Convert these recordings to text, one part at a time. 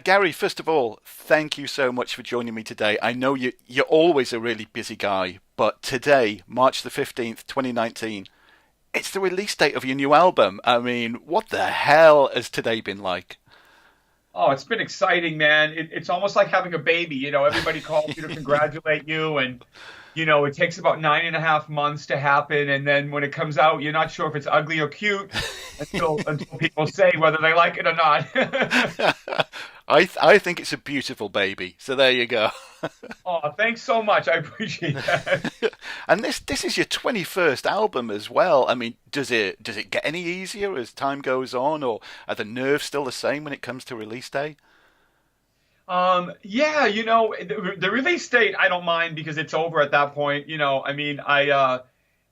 Gary, first of all, thank you so much for joining me today. I know you're always a really busy guy, but today, March the 15th, 2019, it's the release date of your new album. I mean, what the hell has today been like? Oh, it's been exciting, man. It's almost like having a baby. Everybody calls you to congratulate you, and it takes about 9.5 months to happen. And then when it comes out, you're not sure if it's ugly or cute until people say whether they like it or not. I think it's a beautiful baby. So there you go. Oh, thanks so much. I appreciate that. And this is your 21st album as well. I mean, does it get any easier as time goes on, or are the nerves still the same when it comes to release day? Yeah, the release date I don't mind because it's over at that point. I mean,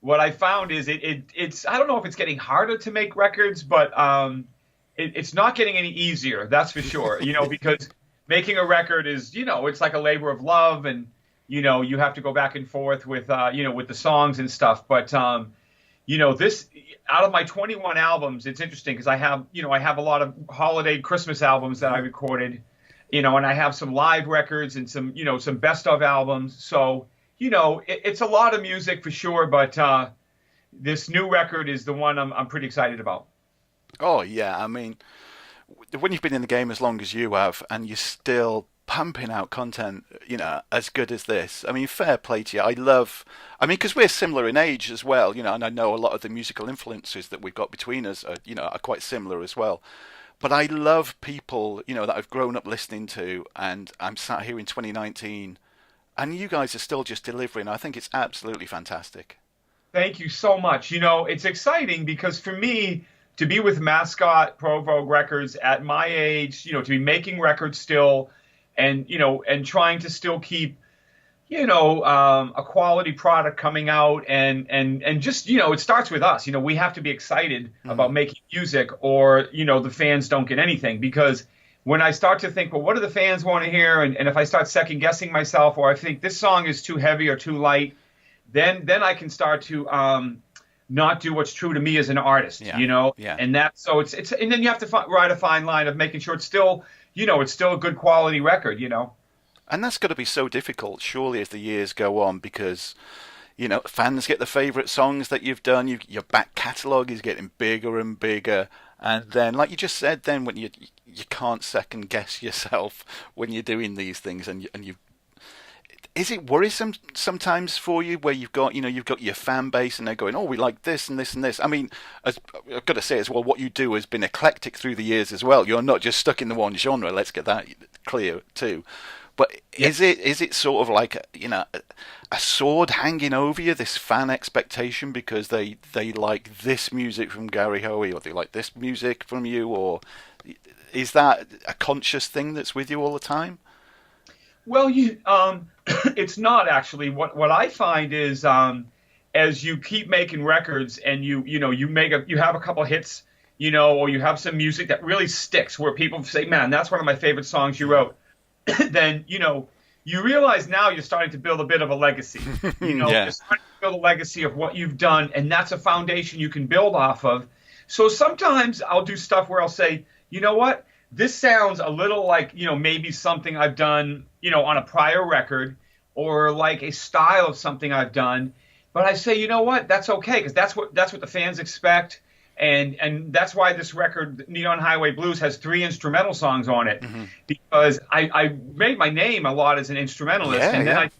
what I found is it's I don't know if it's getting harder to make records, but it's not getting any easier. That's for sure. Because making a record is it's like a labor of love, and you have to go back and forth with with the songs and stuff. But this out of my 21 albums, it's interesting because I have a lot of holiday Christmas albums that I recorded, and I have some live records and some best of albums. So, it's a lot of music for sure, but this new record is the one I'm pretty excited about. Oh yeah, I mean, when you've been in the game as long as you have, and you're still pumping out content, as good as this. I mean, fair play to you. I mean, because we're similar in age as well, and I know a lot of the musical influences that we've got between us are quite similar as well. But I love people, that I've grown up listening to, and I'm sat here in 2019, and you guys are still just delivering. I think it's absolutely fantastic. Thank you so much. It's exciting because for me to be with Mascot Pro Vogue Records at my age, to be making records still, and trying to still keep a quality product coming out, and just it starts with us. We have to be excited Hmm. about making music, or the fans don't get anything. Because when I start to think, well, what do the fans want to hear, and if I start second guessing myself, or I think this song is too heavy or too light, then I can start to not do what's true to me as an artist. Yeah, yeah. And that so it's and then you have to ride a fine line of making sure it's still a good quality record. And that's got to be so difficult, surely, as the years go on, because fans get the favourite songs that you've done. Your back catalogue is getting bigger and bigger, and then, like you just said, then when you can't second guess yourself when you're doing these things, and you is it worrisome sometimes for you where you've got your fan base and they're going, oh, we like this and this and this. I mean, as I've got to say as well, what you do has been eclectic through the years as well. You're not just stuck in the one genre. Let's get that clear too. But Yeah. is it sort of like a sword hanging over you, this fan expectation because they like this music from Gary Hoey, or they like this music from you, or is that a conscious thing that's with you all the time? Well, it's not actually. What I find is, as you keep making records and you have a couple hits, or you have some music that really sticks, where people say, "Man, that's one of my favorite songs you wrote." Then you realize now you're starting to build a bit of a legacy. Yeah. You're starting to build a legacy of what you've done, and that's a foundation you can build off of. So sometimes I'll do stuff where I'll say, you know what, this sounds a little like maybe something I've done on a prior record, or like a style of something I've done. But I say, you know what, that's okay because that's what the fans expect. And that's why this record, Neon Highway Blues, has three instrumental songs on it, Hmm. because I made my name a lot as an instrumentalist, Yeah, and then yeah. I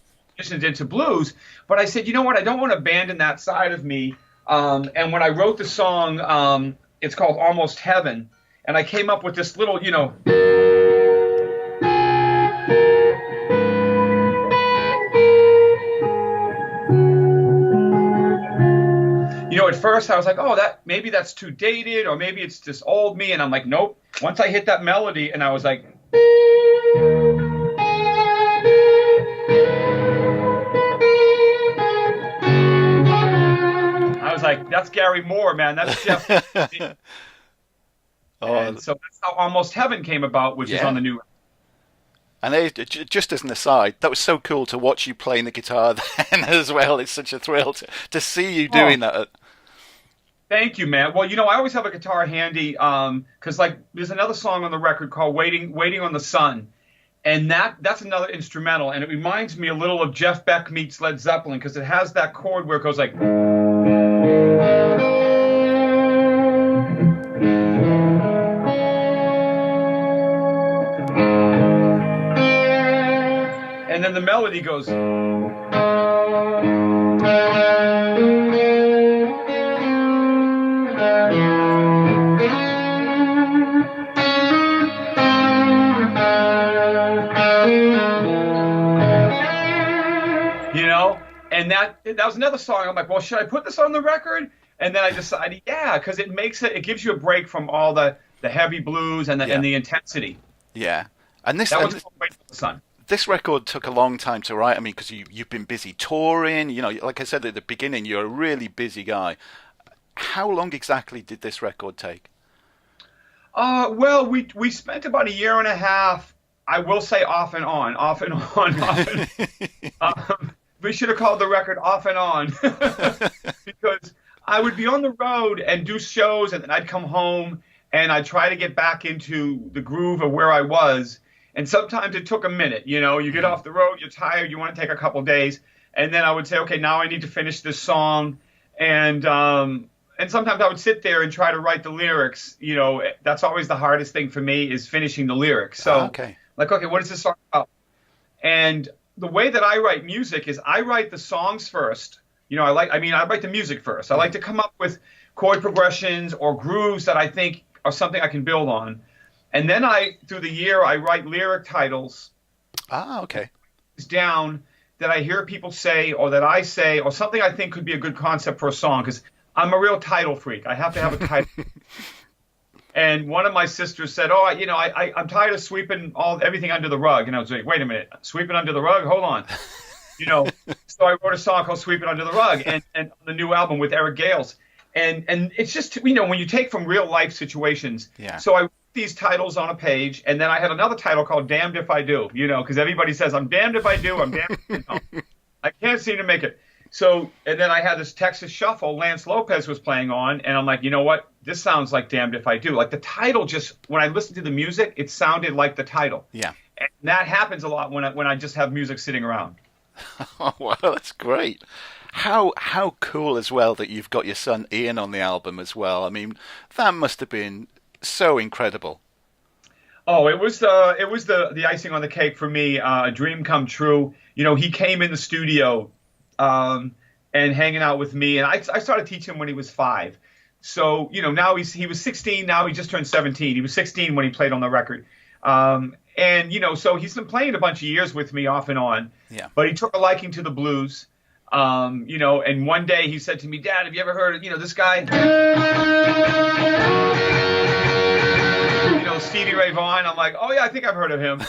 transitioned into blues. But I said, you know what, I don't want to abandon that side of me. And when I wrote the song, it's called Almost Heaven, and I came up with this little, at first I was like, oh, that maybe that's too dated, or maybe it's just old me, and I'm like, nope. Once I hit that melody, and I was like, that's Gary Moore, man. That's Jeff. Oh, And so that's how Almost Heaven came about, which is on yeah. the new. And just as an aside, that was so cool to watch you playing the guitar then as well. It's such a thrill to see you Oh, doing that. Thank you, man. Well, I always have a guitar handy, because like there's another song on the record called "Waiting on the Sun," and that's another instrumental, and it reminds me a little of Jeff Beck meets Led Zeppelin because it has that chord where it goes like, and then the melody goes. You know, and that was another song. I'm like, well, should I put this on the record? And then I decided, yeah, because it gives you a break from all the heavy blues and the Yeah, intensity. yeah. And this That and was Waiting on the Sun. this record took a long time to write. I mean, because you've been busy touring. Like I said at the beginning, you're a really busy guy. How long exactly did this record take? Well, we spent about a year and a half. I will say off and on, off and on, off and we should have called the record "Off and On" because I would be on the road and do shows, and then I'd come home and I'd try to get back into the groove of where I was. And sometimes it took a minute. You get off the road, you're tired, you want to take a couple days, and then I would say, okay, now I need to finish this song, and sometimes I would sit there and try to write the lyrics. That's always the hardest thing for me is finishing the lyrics. So, Okay. like, okay, what is this song about? And the way that I write music is I write the songs first. I write the music first. I like to come up with chord progressions or grooves that I think are something I can build on. And then through the year, I write lyric titles Okay. down that I hear people say or that I say or something I think could be a good concept for a song because I'm a real title freak. I have to have a title. And one of my sisters said, "Oh, I'm tired of sweeping everything under the rug." And I was like, "Wait a minute, sweeping under the rug? Hold on." So I wrote a song called "Sweeping Under the Rug" and on the new album with Eric Gales. And it's just when you take from real life situations. Yeah. So I wrote these titles on a page, and then I had another title called "Damned If I Do." Because everybody says I'm damned if I do, I'm damned if I don't. I can't seem to make it. So, and then I had this Texas Shuffle Lance Lopez was playing on, and I'm like, you know what? This sounds like Damned If I Do. Like the title when I listened to the music, it sounded like the title. Yeah. And that happens a lot when I just have music sitting around. Oh, wow, that's great. How cool as well that you've got your son Ian on the album as well. I mean, that must have been so incredible. Oh, it was the icing on the cake for me, a dream come true. He came in the studio and hanging out with me, and I started teaching him when he was 5. So now he was 16. Now he just turned 17. He was 16 when he played on the record, and so he's been playing a bunch of years with me off and on. Yeah. But he took a liking to the blues, and one day he said to me, "Dad, have you ever heard of this guy?" Stevie Ray Vaughan. I'm like, "Oh yeah, I think I've heard of him."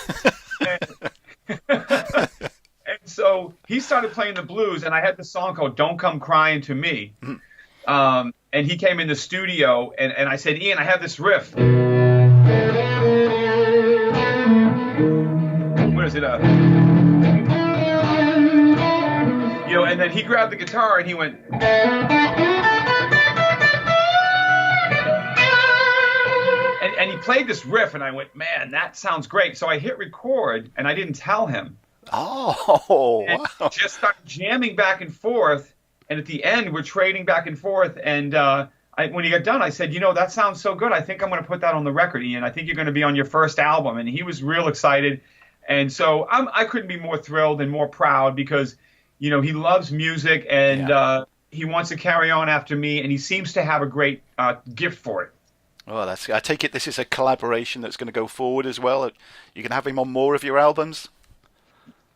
And so he started playing the blues, and I had this song called "Don't Come Crying to Me." And he came in the studio, and I said, "Ian, I have this riff." What is it? And then he grabbed the guitar and he went. And he played this riff, and I went, "Man, that sounds great." So I hit record, and I didn't tell him. Oh, And wow. just started jamming back and forth. And at the end, we're trading back and forth. And when he got done, I said, "That sounds so good. I think I'm going to put that on the record, Ian. I think you're going to be on your first album." And he was real excited. And so I couldn't be more thrilled and more proud because, he loves music and he wants to carry on after me. And he seems to have a great gift for it. Well, I take it this is a collaboration that's going to go forward as well. You can have him on more of your albums.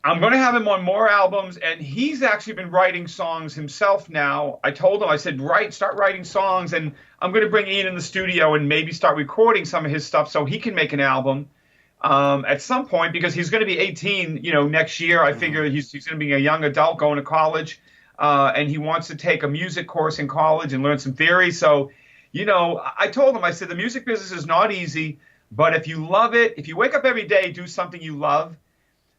I'm going to have him on more albums, and he's actually been writing songs himself now. I told him, I said, start writing songs, and I'm going to bring Ian in the studio and maybe start recording some of his stuff so he can make an album at some point because he's going to be 18, next year. I figure he's going to be a young adult going to college, and he wants to take a music course in college and learn some theory. So, I told him, I said, the music business is not easy, but if you love it, if you wake up every day, do something you love,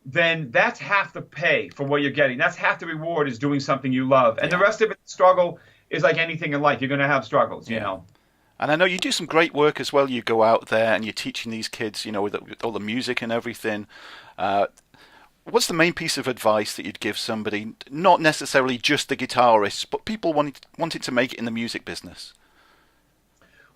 then that's half the pay for what you're getting. That's half the reward is doing something you love. And the rest of it, struggle. is like anything in life. You're going to have struggles, you Yeah. know. And I know you do some great work as well. You go out there and you're teaching these kids, with all the music and everything. Uh, what's the main piece of advice that you'd give somebody, not necessarily just the guitarists, but people wanting to make it in the music business?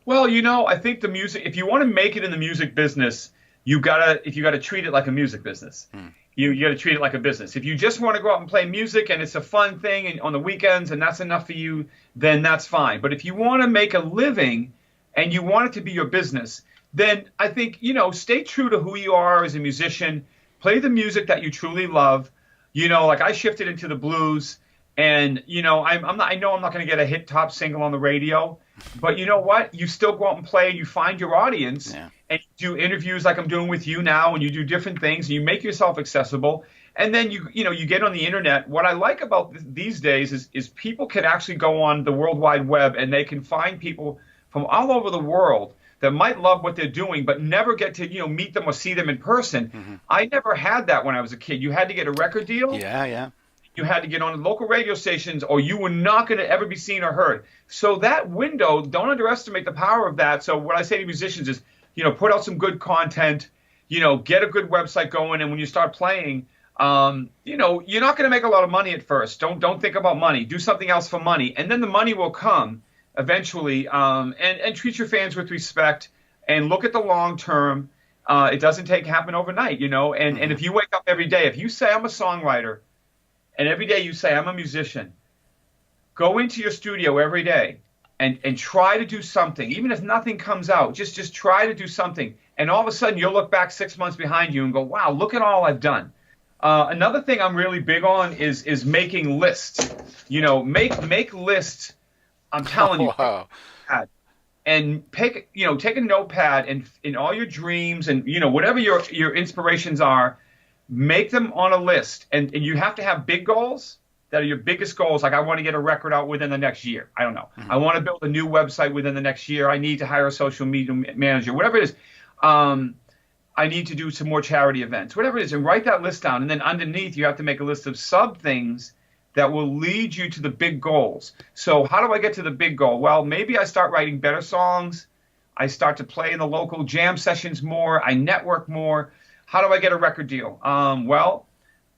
Well, I think the music, if you want to make it in the music business, you gotta treat it like a music business. Mm. You gotta treat it like a business. If you just want to go out and play music and it's a fun thing and on the weekends and that's enough for you, then that's fine. But if you want to make a living and you want it to be your business, then I think, stay true to who you are as a musician. Play the music that you truly love. Like I shifted into the blues, and I know I'm not going to get a hit top single on the radio, but you know what? You still go out and play, and you find your audience, Yeah. and you do interviews like I'm doing with you now, and you do different things, and you make yourself accessible, and then you get on the internet. What I like about these days is people can actually go on the World Wide Web, and they can find people from all over the world that might love what they're doing, but never get to, meet them or see them in person. Mm-hmm. I never had that when I was a kid. You had to get a record deal. Yeah, yeah. You had to get on local radio stations, or you were not going to ever be seen or heard. So that window, don't underestimate the power of that. So what I say to musicians is, put out some good content, get a good website going, and when you start playing, you're not going to make a lot of money at first. Don't think about money. Do something else for money, and then the money will come eventually. And treat your fans with respect, and look at the long term. It doesn't happen overnight, And if you wake up every day, if you say I'm a songwriter, and every day you say I'm a musician, go into your studio every day and try to do something, even if nothing comes out. Just try to do something, and all of a sudden you'll look back 6 months behind you and go, wow, look at all I've done. Another thing I'm really big on is making lists. Make lists. I'm telling you. Wow. And take a notepad and in all your dreams and whatever your inspirations are, make them on a list. And you have to have big goals that are your biggest goals. Like I want to get a record out within the next year. I don't know. Mm-hmm. I want to build a new website within the next year. I need to hire a social media manager. Whatever it is. I need to do some more charity events. Whatever it is, and write that list down. And then underneath, you have to make a list of sub things that will lead you to the big goals. So how do I get to the big goal? Well, maybe I start writing better songs. I start to play in the local jam sessions more. I network more. How do I get a record deal? Well,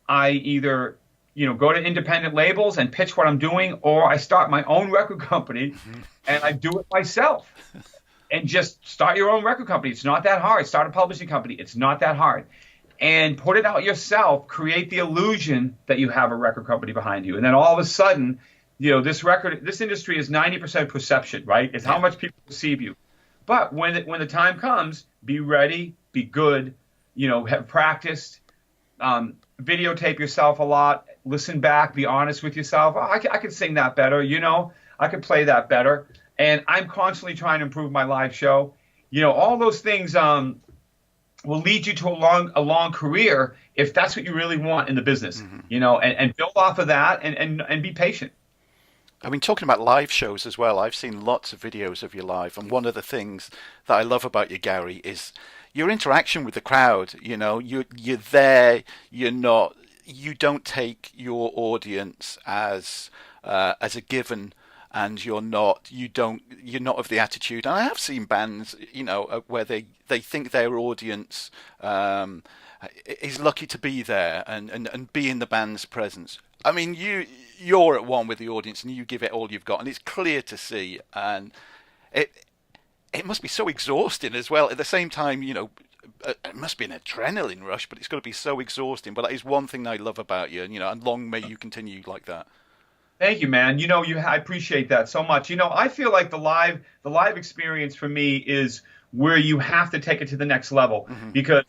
I either go to independent labels and pitch what I'm doing, or I start my own record company and I do it myself. And just start your own record company. It's not that hard. Start a publishing company. It's not that hard. And put it out yourself. Create the illusion that you have a record company behind you. And then all of a sudden, this industry is 90% perception, right? It's how much people perceive you. But when the time comes, be ready, be good, have practiced, videotape yourself a lot, listen back, be honest with yourself. Oh, I could sing that better, I could play that better. And I'm constantly trying to improve my live show. All those things will lead you to a long career if that's what you really want in the business, and build off of that and be patient. I mean, talking about live shows as well, I've seen lots of videos of your live, and one of the things that I love about you, Gary, is your interaction with the crowd. You're there. You don't take your audience as a given. And you're not of the attitude. And I have seen bands, where they think their audience is lucky to be there and be in the band's presence. I mean, you're at one with the audience and you give it all you've got, and it's clear to see. And it must be so exhausting as well. At the same time, it must be an adrenaline rush, but it's got to be so exhausting. But that is one thing I love about you, and long may you continue like that. Thank you, man. I appreciate that so much. I feel like the live experience for me is where you have to take it to the next level, because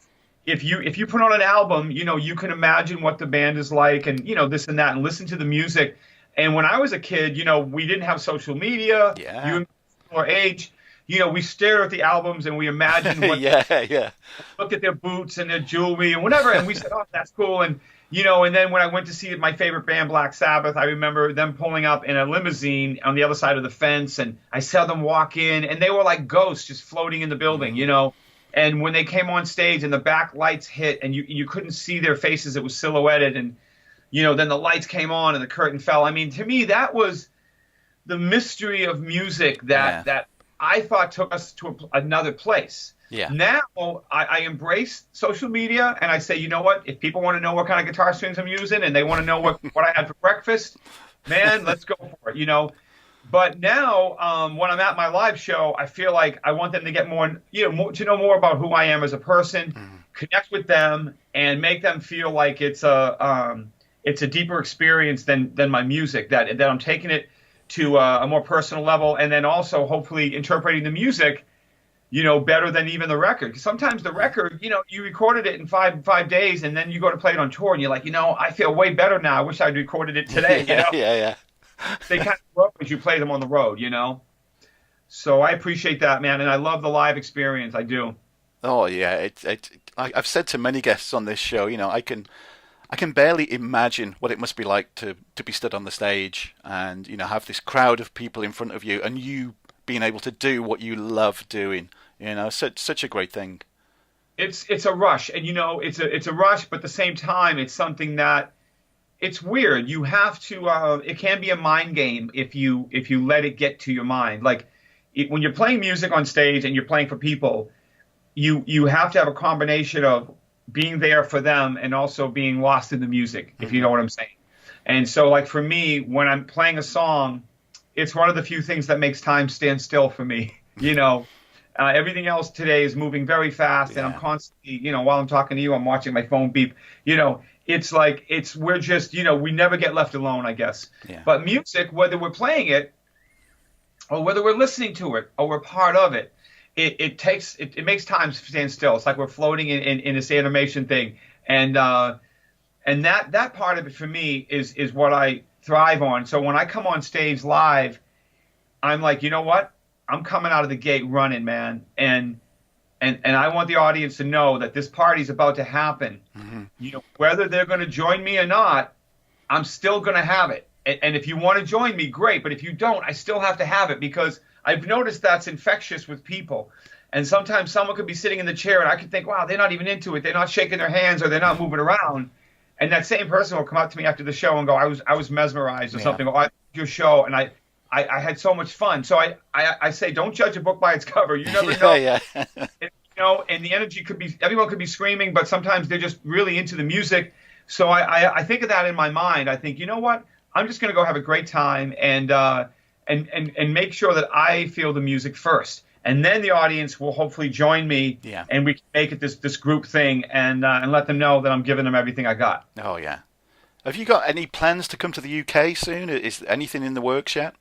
if you put on an album, you can imagine what the band is like and, this and that, and listen to the music. And when I was a kid, we didn't have social media. Yeah. You or age, we stare at the albums and we imagine what look at their boots and their jewelry and whatever. And we said, oh, that's cool. And then when I went to see my favorite band, Black Sabbath, I remember them pulling up in a limousine on the other side of the fence, and I saw them walk in, and they were like ghosts just floating in the building, And when they came on stage and the back lights hit and you couldn't see their faces, it was silhouetted, and, then the lights came on and the curtain fell. I mean, to me, that was the mystery of music Yeah. that I thought took us to another place. Yeah. Now I embrace social media and I say, you know what? If people want to know what kind of guitar strings I'm using and they want to know what I had for breakfast, man, let's go for it, you know. But now, when I'm at my live show, I feel like I want them to get more, to know more about who I am as a person, Mhm. connect with them, and make them feel like it's a deeper experience than my music. That I'm taking it to a more personal level, and then also hopefully interpreting the music, better than even the record. 'Cause sometimes the record, you recorded it in five days, and then you go to play it on tour, and you're like, I feel way better now. I wish I'd recorded it today. Yeah, yeah, yeah. They kind of grow as you play them on the road. So I appreciate that, man, and I love the live experience. I do. Oh yeah, I've said to many guests on this show, I can barely imagine what it must be like to be stood on the stage and have this crowd of people in front of you and you being able to do what you love doing. Such a great thing. It's a rush, and it's a rush, but at the same time, it's something that it's weird. You have to. It can be a mind game if you let it get to your mind. Like when you're playing music on stage and you're playing for people, you have to have a combination of being there for them and also being lost in the music, if you Hmm. know what I'm saying. And so, like for me, when I'm playing a song, it's one of the few things that makes time stand still for me. Everything else today is moving very fast, and I'm Yeah, constantly, while I'm talking to you, I'm watching my phone beep. It's like we're just, we never get left alone, I guess. yeah. But music, whether we're playing it or whether we're listening to it or we're part of it, it makes time stand still. It's like we're floating in this animation thing, and that part of it for me is what I thrive on. So when I come on stage live, I'm like, you know what? I'm coming out of the gate running, man, and I want the audience to know that this party's about to happen. Hmm. Whether they're going to join me or not, I'm still going to have it. And if you want to join me, great. But if you don't, I still have to have it because I've noticed that's infectious with people. And sometimes someone could be sitting in the chair and I could think, wow, they're not even into it. They're not shaking their hands or they're not moving around. And that same person will come up to me after the show and go, I was mesmerized or Yeah. something. Or I loved your show and I had so much fun. So I say, don't judge a book by its cover. You never know. Yeah, yeah. And the energy everyone could be screaming, but sometimes they're just really into the music. So I think of that in my mind. I think, you know what? I'm just going to go have a great time and make sure that I feel the music first. And then the audience will hopefully join me Yeah. and we can make it this group thing and let them know that I'm giving them everything I got. Oh yeah. Have you got any plans to come to the UK soon? Is anything in the works yet?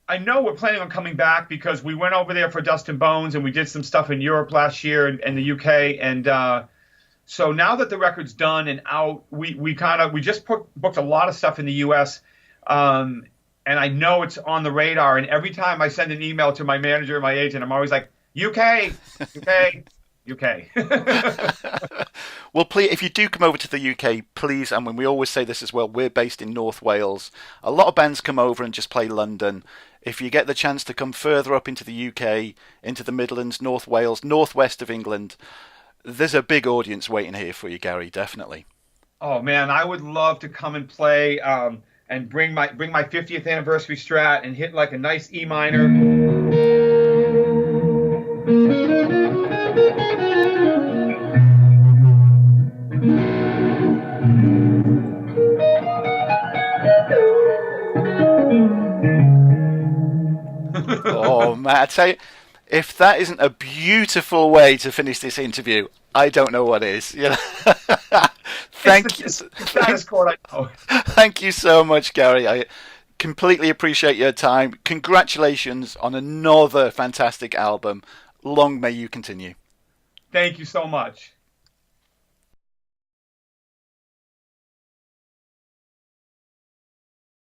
I know we're planning on coming back because we went over there for Dust and Bones and we did some stuff in Europe last year and the UK. And so now that the record's done and out, we just booked a lot of stuff in the US. And I know it's on the radar. And every time I send an email to my manager and my agent, I'm always like, UK, UK, UK. Well, please, if you do come over to the UK, please, and when we always say this as well, we're based in North Wales. A lot of bands come over and just play London. If you get the chance to come further up into the UK, into the Midlands, North Wales, northwest of England, there's a big audience waiting here for you, Gary, definitely. Oh man, I would love to come and play and bring my 50th anniversary Strat and hit like a nice E minor. Oh, man, I tell you, if that isn't a beautiful way to finish this interview, I don't know what is. Thank you. It's the saddest chord I know. Thank you so much, Gary. I completely appreciate your time. Congratulations on another fantastic album. Long may you continue. Thank you so much.